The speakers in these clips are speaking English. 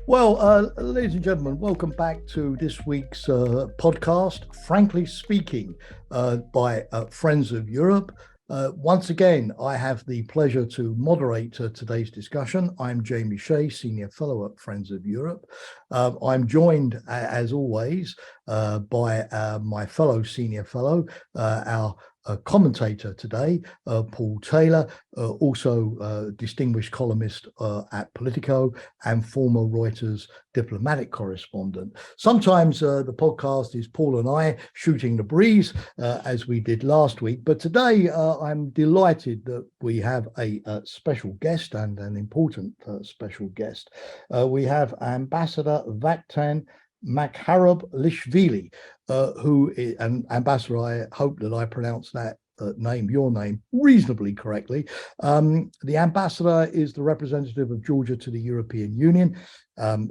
Well, ladies and gentlemen, welcome back to this week's podcast, Frankly Speaking, by Friends of Europe. Once again, I have the pleasure to moderate today's discussion. I'm Jamie Shea, Senior Fellow at Friends of Europe. I'm joined, as always, by my fellow Senior Fellow, our commentator today, Paul Taylor, also distinguished columnist at Politico and former Reuters diplomatic correspondent. Sometimes the podcast is Paul and I shooting the breeze, as we did last week, but today I'm delighted that we have a special guest, and an important special guest. We have Ambassador Vakhtang Makharoblishvili, who is an ambassador. I hope that I pronounced that your name reasonably correctly. The ambassador is the representative of Georgia to the European Union.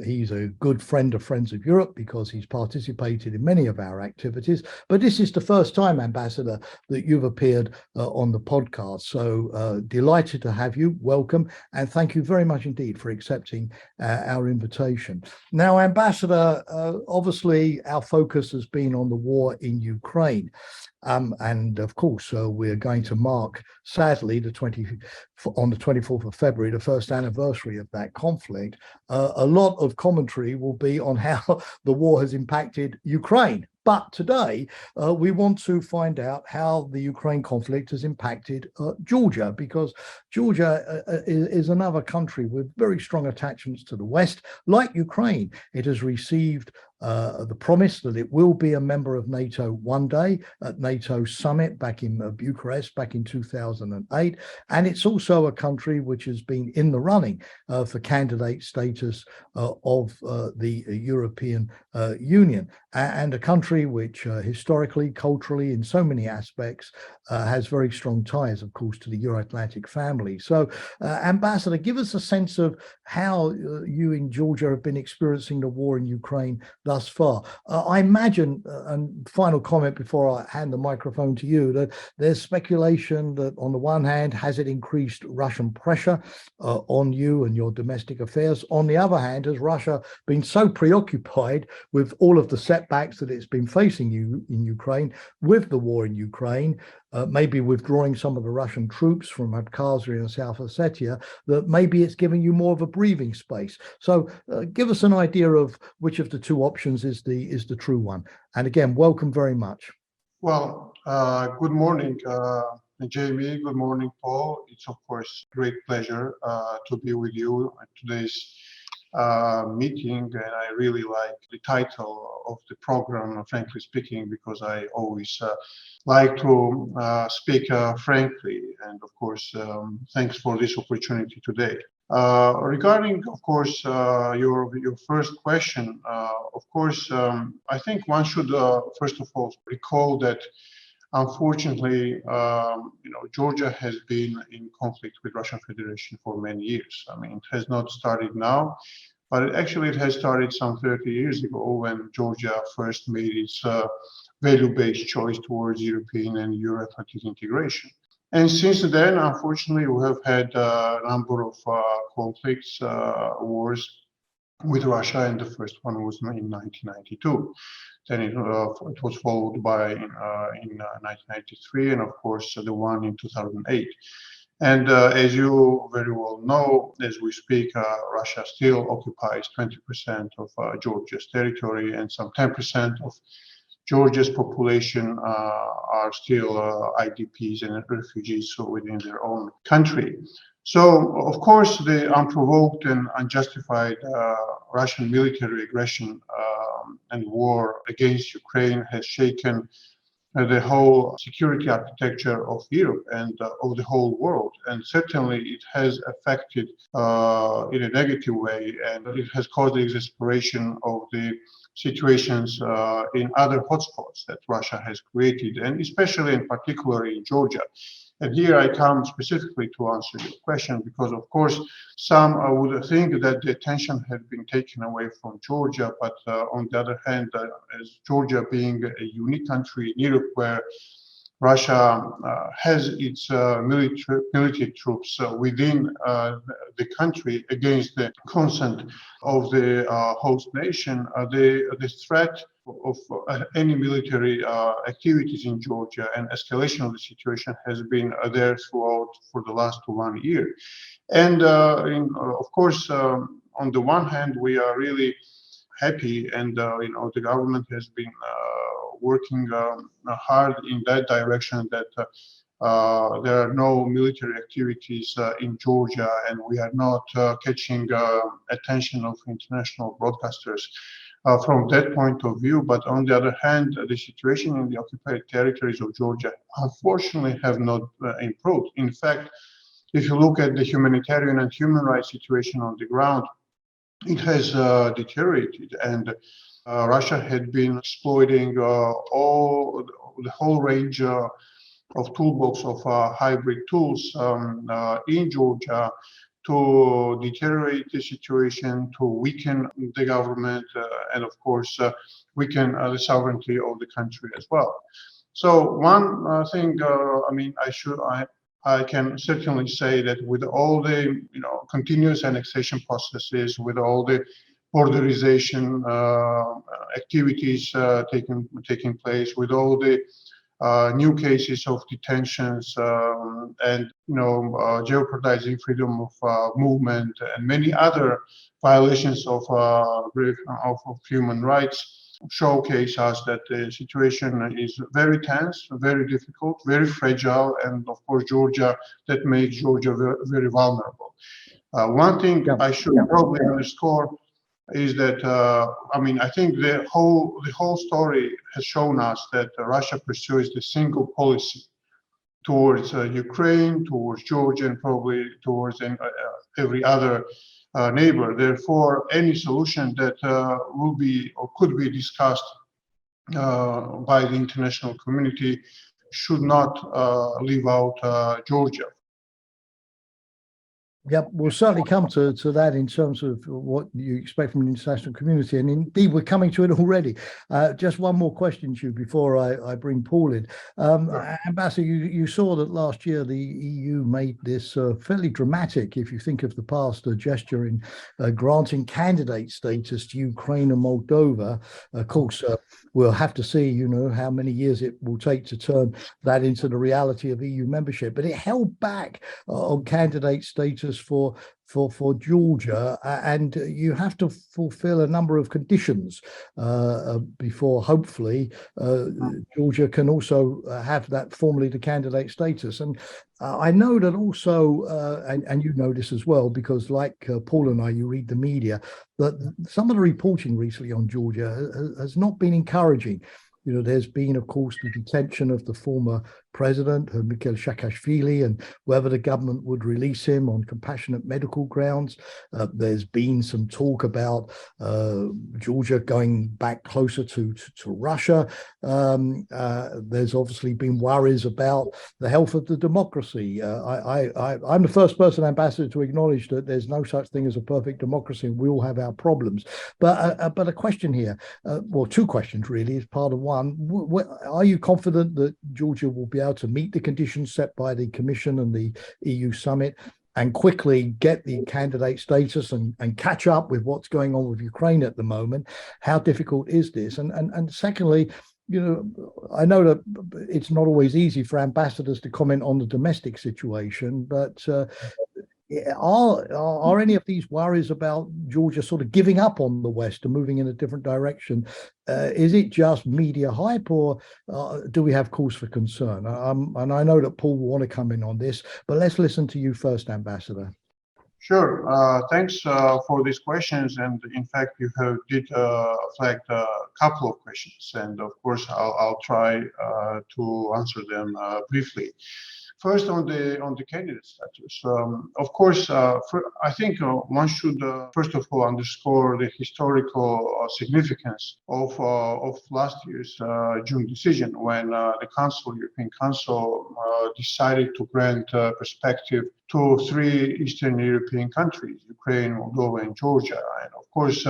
He's a good friend of Friends of Europe because he's participated in many of our activities. But this is the first time, Ambassador, that you've appeared on the podcast. So delighted to have you. Welcome. And thank you very much indeed for accepting our invitation. Now, Ambassador, obviously our focus has been on the war in Ukraine. And of course, we're going to mark, sadly, on the 24th of February, the first anniversary of that conflict. A lot of commentary will be on how the war has impacted Ukraine. But today, we want to find out how the Ukraine conflict has impacted Georgia, because Georgia is another country with very strong attachments to the West. Like Ukraine, it has received the promise that it will be a member of NATO one day at NATO summit back in Bucharest back in 2008. And it's also a country which has been in the running for candidate status of the European Union, and a country which historically, culturally, in so many aspects, has very strong ties, of course, to the Euro-Atlantic family. So, Ambassador, give us a sense of how you in Georgia have been experiencing the war in Ukraine thus far. I imagine, and final comment before I hand the microphone to you, that there's speculation that on the one hand, has it increased Russian pressure on you and your domestic affairs? On the other hand, has Russia been so preoccupied with all of the setbacks that it's been facing you in Ukraine with the war in Ukraine, maybe withdrawing some of the Russian troops from Abkhazia and South Ossetia, that maybe it's giving you more of a breathing space? So give us an idea of which of the two options is the true one. And again, welcome very much. Well, good morning, Jamie. Good morning, Paul. It's of course a great pleasure to be with you at today's meeting, and I really like the title of the program, Frankly Speaking, because I always like to speak frankly. And of course, thanks for this opportunity today. Regarding, of course, your first question, of course, I think one should first of all recall that unfortunately, Georgia has been in conflict with Russian Federation for many years. I mean, it has not started now, but actually it has started some 30 years ago when Georgia first made its value-based choice towards European and Euro-Atlantic integration. And since then, unfortunately, we have had a number of conflicts, wars with Russia, and the first one was in 1992. Then it was followed by in 1993, and of course the one in 2008. And as you very well know, as we speak, Russia still occupies 20% of Georgia's territory, and some 10% of Georgia's population are still IDPs and refugees within their own country. So, of course, the unprovoked and unjustified Russian military aggression and war against Ukraine has shaken the whole security architecture of Europe and of the whole world. And certainly it has affected in a negative way, and it has caused the exasperation of the situations in other hotspots that Russia has created, and especially in particular in Georgia. And here I come specifically to answer your question, because of course some would think that the attention had been taken away from Georgia, but on the other hand, as Georgia being a unique country in Europe where Russia has its military troops within the country against the consent of the host nation, the threat of any military activities in Georgia and escalation of the situation has been there throughout for the last 1 year. And of course, on the one hand, we are really happy, and the government has been working hard in that direction, that there are no military activities in Georgia, and we are not catching attention of international broadcasters from that point of view. But on the other hand, the situation in the occupied territories of Georgia, unfortunately, have not improved. In fact, if you look at the humanitarian and human rights situation on the ground, it has deteriorated, and Russia had been exploiting the whole range of toolbox of hybrid tools in Georgia to deteriorate the situation, to weaken the government, and of course weaken the sovereignty of the country as well. So one thing, I can certainly say that with all the continuous annexation processes, with all the borderization activities taking place, with all the new cases of detentions and jeopardizing freedom of movement and many other violations of human rights, showcase us that the situation is very tense, very difficult, very fragile, and of course that makes Georgia very, very vulnerable. One thing I should probably underscore is that I think the whole story has shown us that Russia pursues the single policy towards Ukraine, towards Georgia, and probably towards every other neighbor. Therefore, any solution that will be or could be discussed by the international community should not leave out Georgia. Yep, we'll certainly come to that in terms of what you expect from the international community, and indeed we're coming to it already. Just one more question to you before I bring Paul in. Ambassador, you saw that last year the EU made this fairly dramatic, if you think of the past, gesture in granting candidate status to Ukraine and Moldova. Of course, we'll have to see, how many years it will take to turn that into the reality of EU membership. But it held back on candidate status for Georgia, and you have to fulfill a number of conditions before hopefully Georgia can also have that formally the candidate status. And I know that also, and you know this as well, because like Paul and I, you read the media, that some of the reporting recently on Georgia has not been encouraging. There's been, of course, the detention of the former president, Mikhail Saakashvili, and whether the government would release him on compassionate medical grounds. There's been some talk about Georgia going back closer to Russia. There's obviously been worries about the health of the democracy. I'm the first person, Ambassador, to acknowledge that there's no such thing as a perfect democracy, and we all have our problems. But a question here, well, two questions really, is part of one. Are you confident that Georgia will be able to meet the conditions set by the Commission and the EU summit and quickly get the candidate status and catch up with what's going on with Ukraine at the moment? How difficult is this? And secondly, I know that it's not always easy for ambassadors to comment on the domestic situation, but are any of these worries about Georgia sort of giving up on the West and moving in a different direction? Is it just media hype, or do we have cause for concern? And I know that Paul will want to come in on this, but let's listen to you first, Ambassador. Sure. Thanks for these questions. And in fact, you did flag a couple of questions, and of course, I'll try to answer them briefly. First, on the candidate status, of course, I think one should first of all underscore the historical significance of last year's June decision, when the European Council decided to grant perspective to 3 Eastern European countries: Ukraine, Moldova, and Georgia. And of course,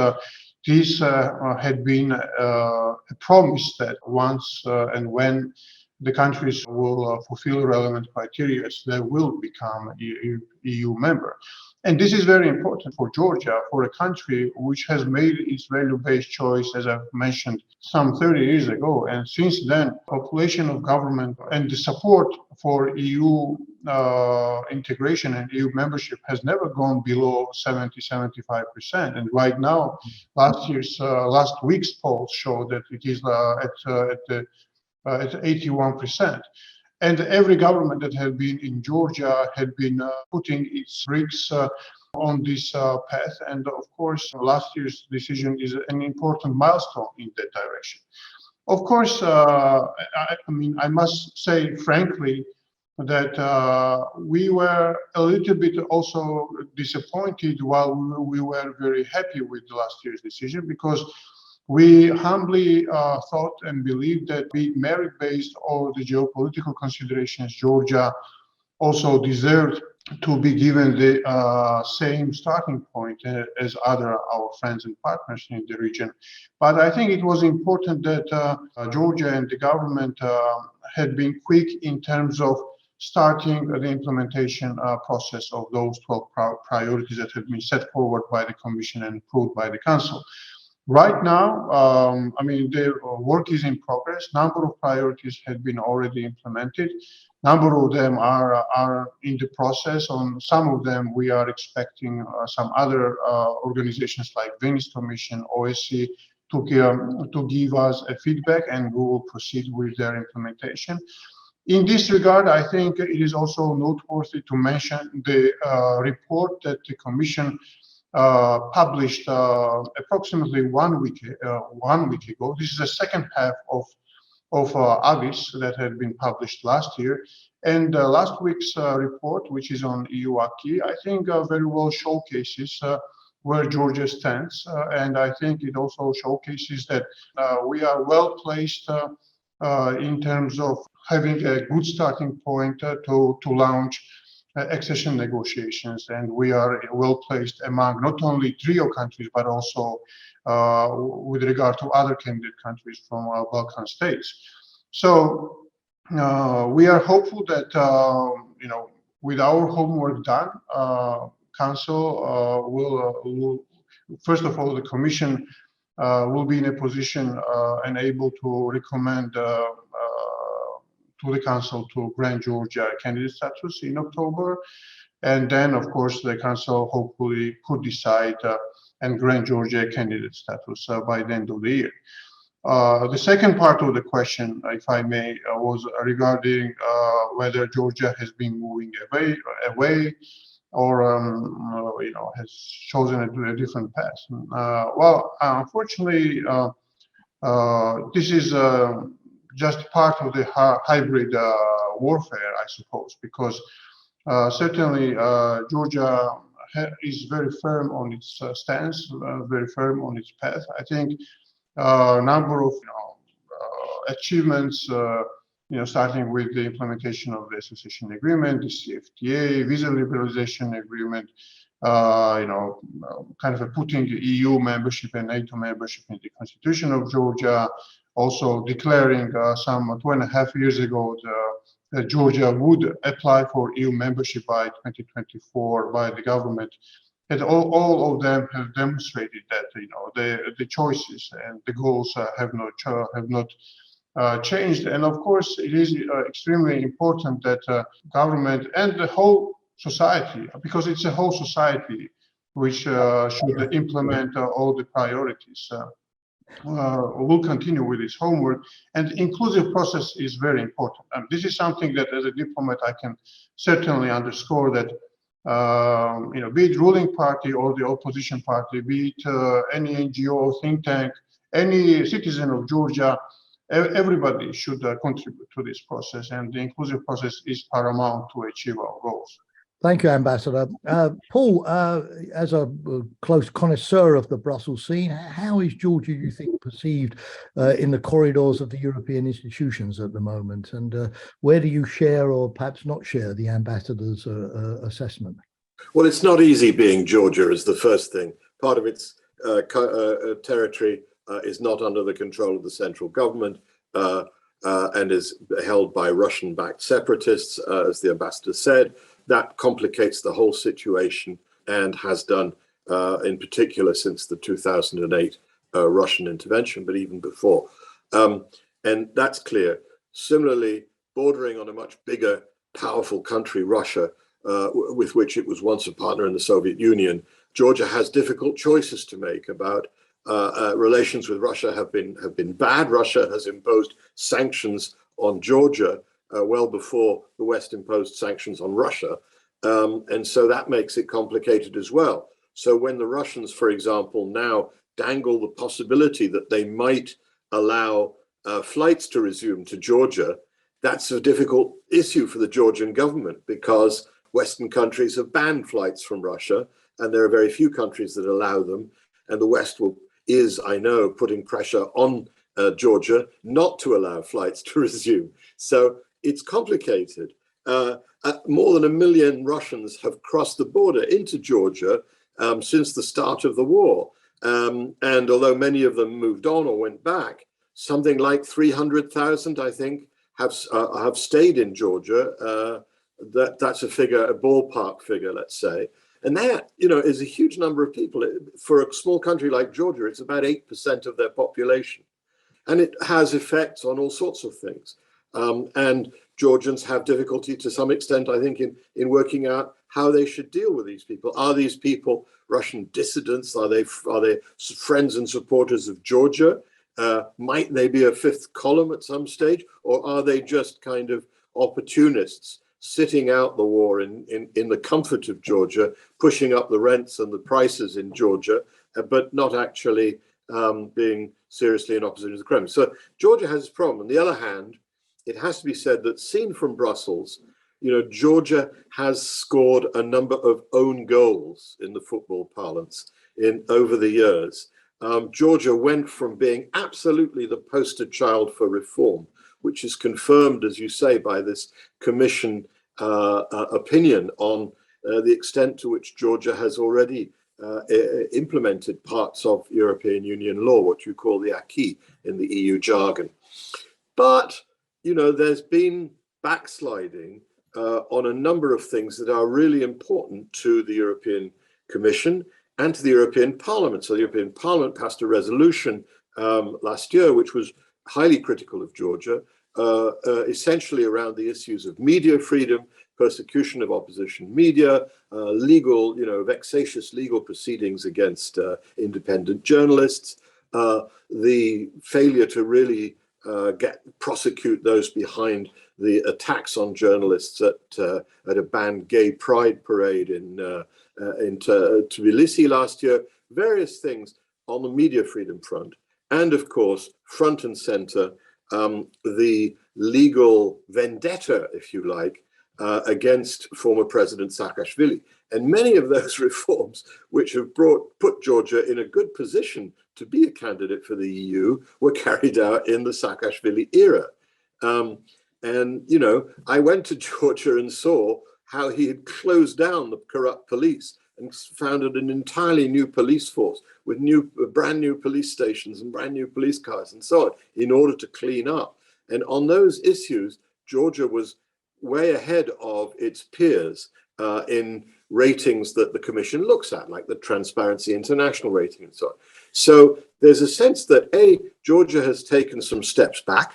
this had been a promise that once and when the countries will fulfill relevant criteria, they will become EU member. And this is very important for Georgia, for a country which has made its value-based choice, as I've mentioned, some 30 years ago. And since then, population of government and the support for EU integration and EU membership has never gone below 70-75%. And right now, last week's polls show that it is at 81%. And every government that had been in Georgia had been putting its bricks on this path. And of course, last year's decision is an important milestone in that direction. Of course, I must say frankly that we were a little bit also disappointed, while we were very happy with last year's decision, because we humbly thought and believed that being merit-based or the geopolitical considerations, Georgia also deserved to be given the same starting point as other our friends and partners in the region. But I think it was important that Georgia and the government had been quick in terms of starting the implementation process of those 12 priorities that had been set forward by the Commission and approved by the Council. Right now, the work is in progress. Number of priorities have been already implemented. Number of them are in the process. On some of them, we are expecting some other organizations like Venice Commission, OSCE, to give us a feedback, and we will proceed with their implementation. In this regard, I think it is also noteworthy to mention the report that the Commission published approximately 1 week ago. This is the second half of Avis that had been published last year. And last week's report, which is on EU acquis, I think very well showcases where Georgia stands. And I think it also showcases that we are well placed in terms of having a good starting point to launch accession negotiations, and we are well placed among not only trio countries but also with regard to other candidate countries from our Balkan states. So we are hopeful that with our homework done, Council will first of all, the Commission will be in a position and able to recommend to the Council to grant Georgia candidate status in October. And then, of course, the Council hopefully could decide and grant Georgia candidate status by the end of the year. The second part of the question, if I may, was regarding whether Georgia has been moving away or has chosen a different path. Well, unfortunately, this is just part of the hybrid warfare, I suppose, because certainly Georgia is very firm on its stance, very firm on its path. I think a number of achievements, starting with the implementation of the association agreement, the CFTA, visa liberalization agreement, kind of putting EU membership and NATO membership in the constitution of Georgia, also declaring some 2.5 years ago that Georgia would apply for EU membership by 2024 by the government. And all of them have demonstrated that the choices and the goals have not changed. And of course, it is extremely important that government and the whole society, because it's a whole society which should implement all the priorities, will continue with its homework. And the inclusive process is very important. And this is something that, as a diplomat, I can certainly underscore that, be it ruling party or the opposition party, be it any NGO or think tank, any citizen of Georgia, everybody should contribute to this process, and the inclusive process is paramount to achieve our goals. Thank you, Ambassador. Paul, as a close connoisseur of the Brussels scene, how is Georgia, you think, perceived in the corridors of the European institutions at the moment? And where do you share or perhaps not share the Ambassador's assessment? Well, it's not easy being Georgia, is the first thing. Part of its territory is not under the control of the central government. and is held by Russian-backed separatists, as the ambassador said. That complicates the whole situation and has done, in particular, since the 2008 Russian intervention, but even before. And that's clear. Similarly, bordering on a much bigger, powerful country, Russia, with which it was once a partner in the Soviet Union, Georgia has difficult choices to make about relations with Russia have been bad. Russia has imposed sanctions on Georgia well before the West imposed sanctions on Russia. And so that makes it complicated as well. So when the Russians, for example, now dangle the possibility that they might allow flights to resume to Georgia, that's a difficult issue for the Georgian government because Western countries have banned flights from Russia, and there are very few countries that allow them. And the West is, I know, putting pressure on Georgia not to allow flights to resume. So it's complicated. More than 1 million Russians have crossed the border into Georgia since the start of the war. And although many of them moved on or went back, something like 300,000, I think, have stayed in Georgia. That's a figure, a ballpark figure, let's say. And that, is a huge number of people. For a small country like Georgia, it's about 8% of their population. And it has effects on all sorts of things. And Georgians have difficulty to some extent, I think, in working out how they should deal with these people. Are these people Russian dissidents? Are they friends and supporters of Georgia? Might they be a fifth column at some stage? Or are they just kind of opportunists sitting out the war in the comfort of Georgia, pushing up the rents and the prices in Georgia, but not actually being seriously in opposition to the Kremlin? So Georgia has this problem. On the other hand, it has to be said that seen from Brussels, Georgia has scored a number of own goals in the football parlance over the years. Georgia went from being absolutely the poster child for reform, which is confirmed, as you say, by this commission opinion on the extent to which Georgia has already implemented parts of European Union law, what you call the acquis in the EU jargon. But, there's been backsliding on a number of things that are really important to the European Commission and to the European Parliament. So the European Parliament passed a resolution last year, which was highly critical of Georgia, essentially around the issues of media freedom, persecution of opposition media, legal, vexatious legal proceedings against independent journalists, the failure to really prosecute those behind the attacks on journalists at a banned gay pride parade in Tbilisi last year, various things on the media freedom front. And of course, front and center, the legal vendetta, if you like, against former President Saakashvili. And many of those reforms, which have put Georgia in a good position to be a candidate for the EU, were carried out in the Saakashvili era. I went to Georgia and saw how he had closed down the corrupt police and founded an entirely new police force with brand new police stations and brand new police cars and so on in order to clean up. And on those issues, Georgia was way ahead of its peers in ratings that the Commission looks at, like the Transparency International rating and so on. So there's a sense that Georgia has taken some steps back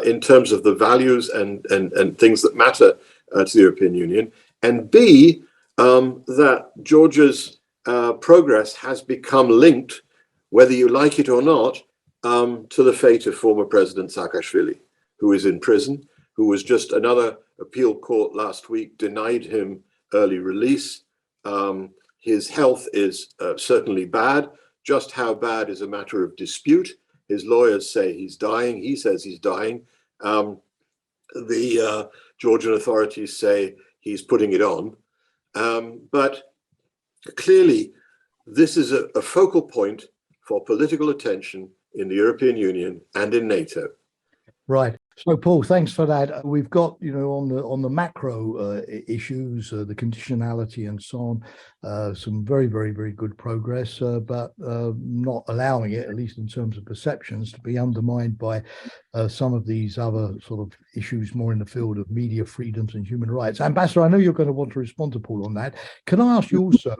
in terms of the values and things that matter to the European Union, and B, that Georgia's progress has become linked, whether you like it or not, to the fate of former President Saakashvili, who is in prison, who was just another appeal court last week denied him early release. His health is certainly bad. Just how bad is a matter of dispute. His lawyers say he's dying. He says he's dying. The Georgian authorities say he's putting it on. But clearly, this is a focal point for political attention in the European Union and in NATO. Right. So, Paul, thanks for that. We've got, on the macro issues, the conditionality and so on, some very, very, very good progress, but not allowing it, at least in terms of perceptions, to be undermined by some of these other sort of issues more in the field of media freedoms and human rights. Ambassador, I know you're going to want to respond to Paul on that. Can I ask you also,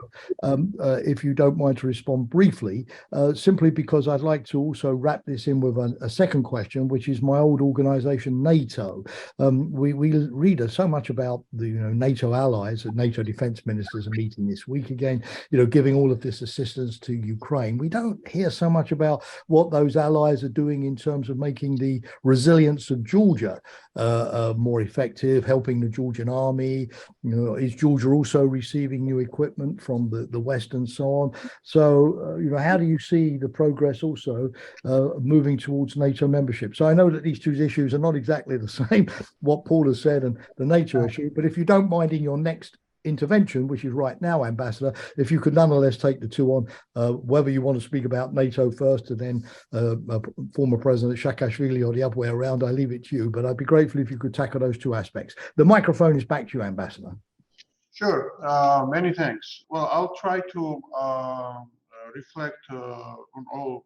if you don't mind, to respond briefly, simply because I'd like to also wrap this in with a second question, which is my old organization, NATO. We read so much about the NATO allies. The NATO defense ministers are meeting this week again, giving all of this assistance to Ukraine. We don't hear so much about what those allies are doing in terms of making the resilience of Georgia more effective, helping the Georgian army. Is Georgia also receiving new equipment from the West and so on? So, how do you see the progress also moving towards NATO membership? So I know that these two issues are not exactly the same, what Paul has said and the NATO issue, but if you don't mind, in your next intervention, which is right now, Ambassador, if you could nonetheless take the two on, whether you want to speak about NATO first and then former President Saakashvili or the other way around, I leave it to you, but I'd be grateful if you could tackle those two aspects. The microphone is back to you, Ambassador. Sure, many thanks. Well, I'll try to reflect on all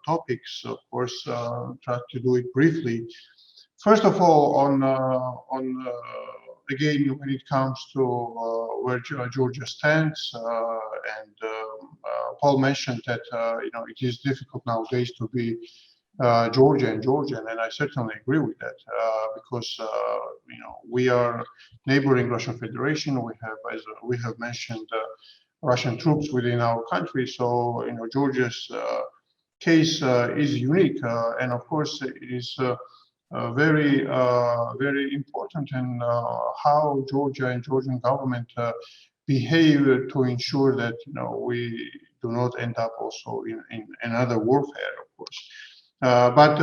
topics, of course, try to do it briefly. First of all, on again, when it comes to where Georgia stands, and Paul mentioned that it is difficult nowadays to be Georgian, and I certainly agree with that, because we are neighboring Russian Federation. We have, as we have mentioned, Russian troops within our country. So Georgia's case is unique, and of course it is very important in how Georgia and Georgian government behave to ensure that we do not end up also in another warfare, of course. But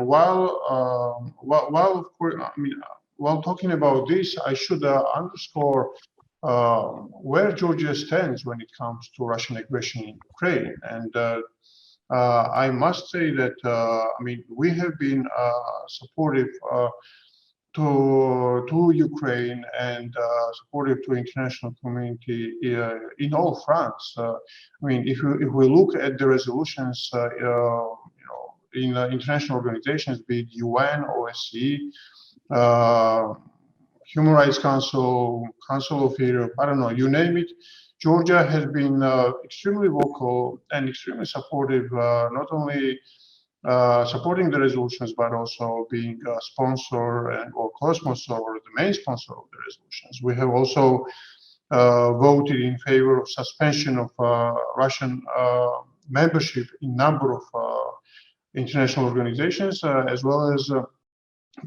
while of course, while talking about this, I should underscore where Georgia stands when it comes to Russian aggression in Ukraine. And I must say that we have been supportive to Ukraine and supportive to international community in all fronts. If we look at the resolutions in international organizations, be it UN, OSCE, Human Rights Council, Council of Europe, I don't know, you name it, Georgia has been extremely vocal and extremely supportive, not only supporting the resolutions, but also being a sponsor or co-sponsor or the main sponsor of the resolutions. We have also voted in favor of suspension of Russian membership in number of international organizations, as well as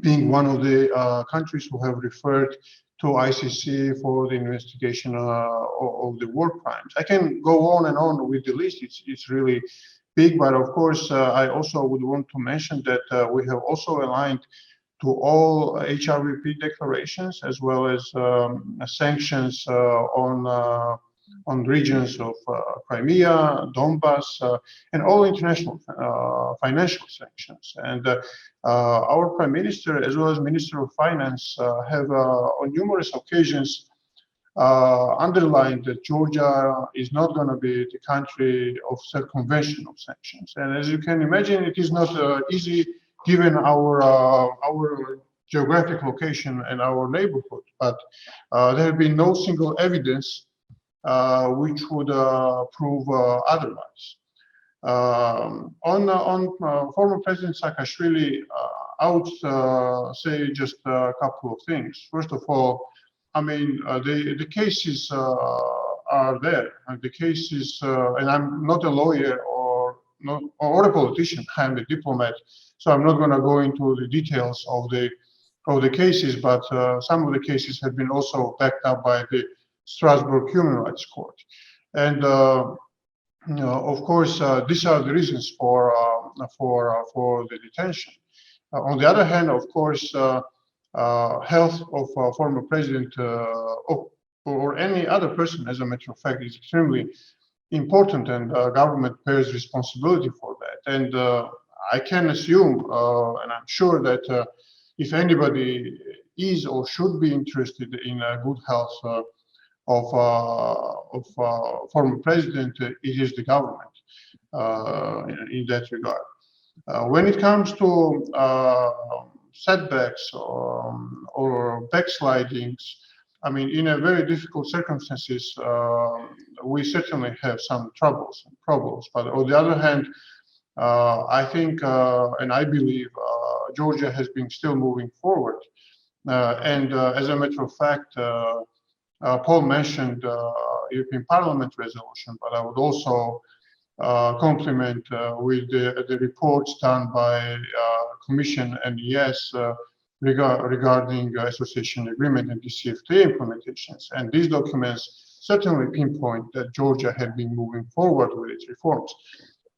being one of the countries who have referred to ICC for the investigation of the war crimes. I can go on and on with the list. It's really big, but of course, I also would want to mention that we have also aligned to all HRVP declarations, as well as sanctions on regions of Crimea, Donbass, and all international financial sanctions. And our Prime Minister, as well as Minister of Finance, have on numerous occasions underlined that Georgia is not going to be the country of circumvention of sanctions. And as you can imagine, it is not easy given our geographic location and our neighborhood. But there have been no single evidence which would prove otherwise. On former President Saakashvili, I would say just a couple of things. First of all, the cases are there. The cases, and I'm not a lawyer or a politician. I'm a diplomat, so I'm not going to go into the details of the cases. But some of the cases have been also backed up by the Strasbourg Human Rights Court, and of course, these are the reasons for the detention. On the other hand, of course, health of a former president or any other person, as a matter of fact, is extremely important, and government bears responsibility for that. And I can assume, and I'm sure that if anybody is or should be interested in good health of former president, it is the government in that regard. When it comes to setbacks or backslidings, I mean, in a very difficult circumstances, we certainly have some troubles and problems. But on the other hand, I think and I believe Georgia has been still moving forward. And as a matter of fact, Paul mentioned European Parliament resolution, but I would also compliment with the reports done by Commission and ES regarding association agreement and DCFTA implementations. And these documents certainly pinpoint that Georgia had been moving forward with its reforms.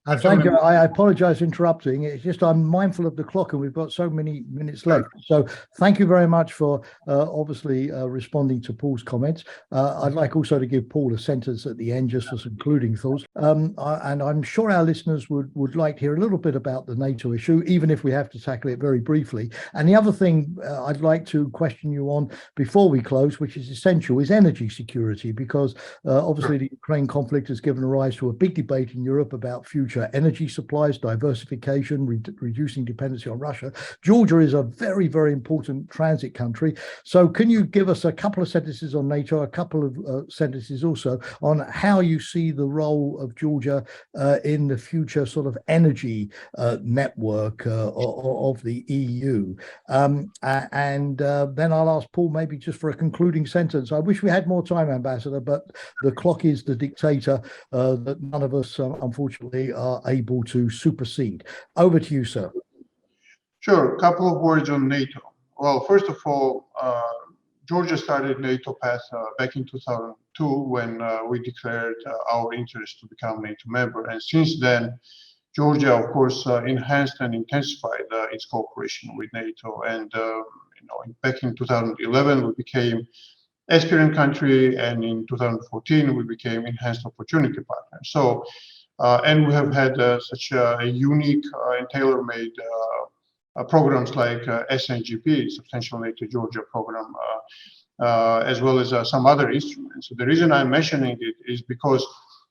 Thank you. I apologize for interrupting. It's just I'm mindful of the clock and we've got so many minutes left. So thank you very much for obviously responding to Paul's comments. I'd like also to give Paul a sentence at the end just for some concluding thoughts. And I'm sure our listeners would like to hear a little bit about the NATO issue, even if we have to tackle it very briefly. And the other thing I'd like to question you on before we close, which is essential, is energy security, because obviously the Ukraine conflict has given rise to a big debate in Europe about future energy supplies, diversification, reducing dependency on Russia. Georgia is a very, very important transit country. So can you give us a couple of sentences on NATO, a couple of sentences also on how you see the role of Georgia in the future sort of energy network of the EU? And then I'll ask Paul maybe just for a concluding sentence. I wish we had more time, Ambassador, but the clock is the dictator that none of us, unfortunately, are able to supersede. Over to you, sir. Sure. A couple of words on NATO. Well, first of all, Georgia started NATO path back in 2002 when we declared our interest to become NATO member. And since then, Georgia, of course, enhanced and intensified its cooperation with NATO. And back in 2011, we became aspirant country, and in 2014, we became enhanced opportunity partner. So. And we have had such a unique and tailor-made programs like SNGP, Substantial NATO Georgia Program, as well as some other instruments. So the reason I'm mentioning it is because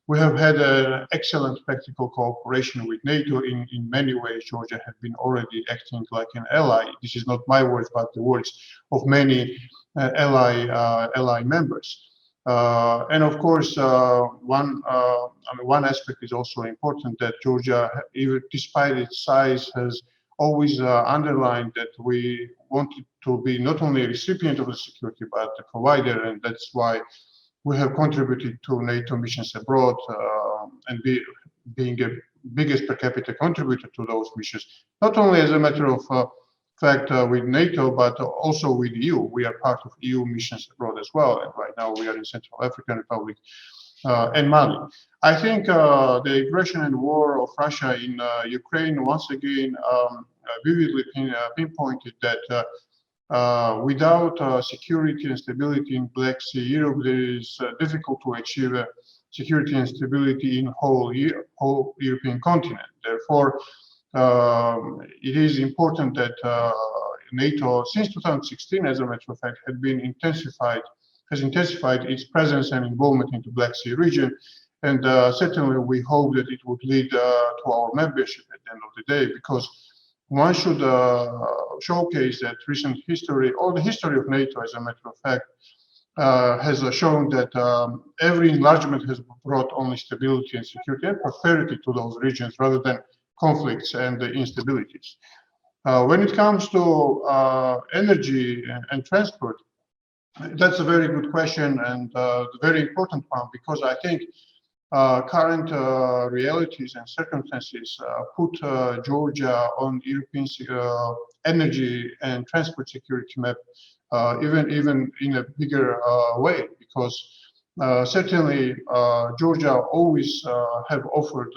we have had an excellent practical cooperation with NATO in many ways. Georgia has been already acting like an ally. This is not my words, but the words of many ally members. And of course, one aspect is also important, that Georgia, even despite its size, has always underlined that we wanted to be not only a recipient of the security, but a provider, and that's why we have contributed to NATO missions abroad and being the biggest per capita contributor to those missions, not only as a matter of fact with NATO, but also with EU. We are part of EU missions abroad as well. And right now we are in Central African Republic and Mali. I think the aggression and war of Russia in Ukraine once again vividly pinpointed that without security and stability in Black Sea Europe, it is difficult to achieve security and stability in whole European continent. Therefore, it is important that NATO, since 2016, as a matter of fact, has intensified its presence and involvement into Black Sea region, and certainly we hope that it would lead to our membership at the end of the day, because one should showcase that recent history, or the history of NATO, as a matter of fact, has shown that every enlargement has brought only stability and security and prosperity to those regions rather than conflicts and instabilities. When it comes to energy and transport, that's a very good question and a very important one, because I think current realities and circumstances put Georgia on European energy and transport security map even in a bigger way, because certainly Georgia always have offered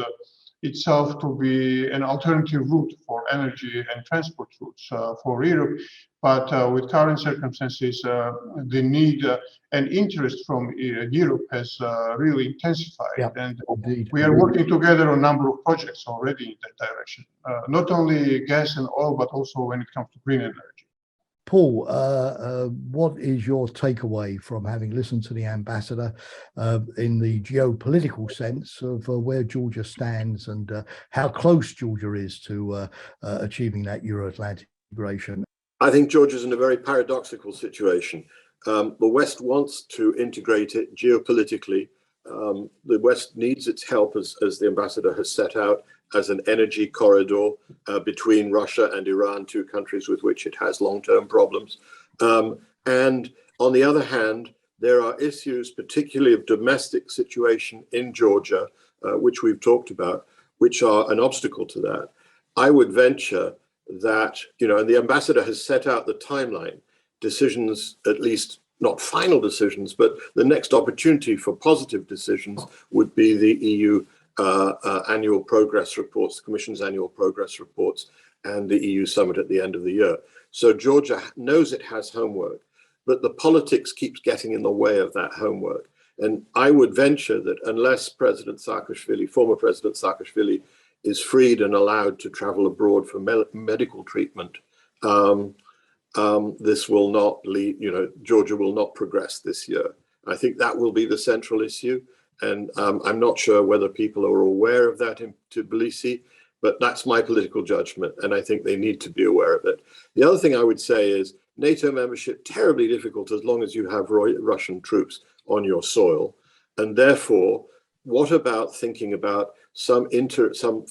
itself to be an alternative route for energy and transport routes for Europe. But with current circumstances, the need and interest from Europe has really intensified. Yep, and indeed. we are working together on a number of projects already in that direction, not only gas and oil, but also when it comes to green energy. Paul, what is your takeaway from having listened to the ambassador in the geopolitical sense of where Georgia stands and how close Georgia is to achieving that Euro-Atlantic integration? I think Georgia's in a very paradoxical situation. The West wants to integrate it geopolitically. The West needs its help, as the ambassador has set out, as an energy corridor between Russia and Iran, two countries with which it has long-term problems. And on the other hand, there are issues, particularly of domestic situation in Georgia, which we've talked about, which are an obstacle to that. I would venture that, and the ambassador has set out the timeline, decisions, at least not final decisions, but the next opportunity for positive decisions would be the EU annual progress reports, the Commission's annual progress reports, and the EU summit at the end of the year. So Georgia knows it has homework, but the politics keeps getting in the way of that homework. And I would venture that unless former President Saakashvili, is freed and allowed to travel abroad for medical treatment, this will not lead, Georgia will not progress this year. I think that will be the central issue. And I'm not sure whether people are aware of that in Tbilisi, but that's my political judgment. And I think they need to be aware of it. The other thing I would say is NATO membership, terribly difficult as long as you have Russian troops on your soil. And therefore, what about thinking about some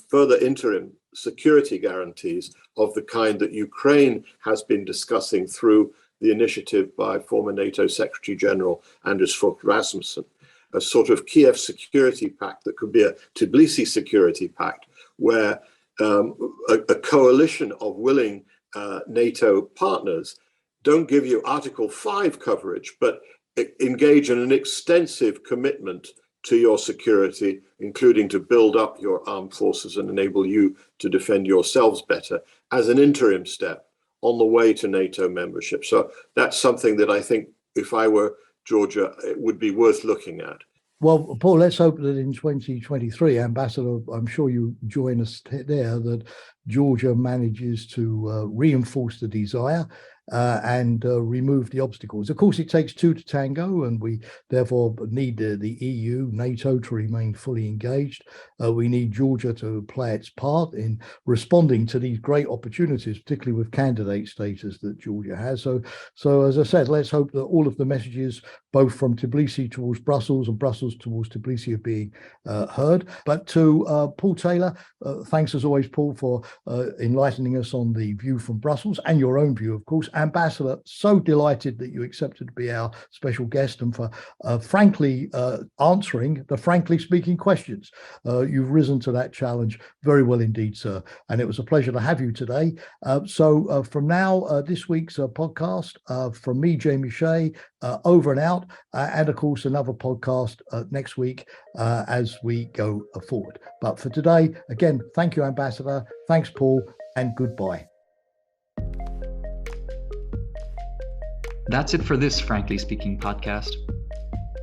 further interim security guarantees of the kind that Ukraine has been discussing through the initiative by former NATO Secretary General Anders Fogh Rasmussen, a sort of Kiev security pact that could be a Tbilisi security pact, where a coalition of willing NATO partners don't give you Article 5 coverage, but engage in an extensive commitment to your security, including to build up your armed forces and enable you to defend yourselves better as an interim step on the way to NATO membership. So that's something that I think, if I were Georgia, it would be worth looking at. Well, Paul, let's hope that in 2023, Ambassador, I'm sure you join us there, that Georgia manages to reinforce the desire and remove the obstacles. Of course, it takes two to tango, and we therefore need the EU, NATO to remain fully engaged. We need Georgia to play its part in responding to these great opportunities, particularly with candidate status that Georgia has. So as I said, let's hope that all of the messages, both from Tbilisi towards Brussels and Brussels towards Tbilisi, are being heard. But to Paul Taylor, thanks as always, Paul, for enlightening us on the view from Brussels and your own view, of course. Ambassador, so delighted that you accepted to be our special guest and for frankly answering the frankly speaking questions. You've risen to that challenge very well indeed, sir. And it was a pleasure to have you today. So from now, this week's podcast from me, Jamie Shea, over and out, and of course another podcast next week as we go forward. But for today, again, thank you, Ambassador. Thanks, Paul, and goodbye. That's it for this Frankly Speaking podcast.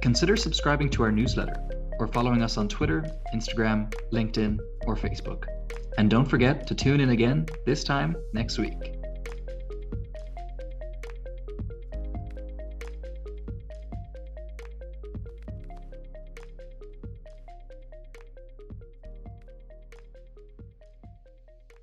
Consider subscribing to our newsletter or following us on Twitter, Instagram, LinkedIn, or Facebook. And don't forget to tune in again, this time next week.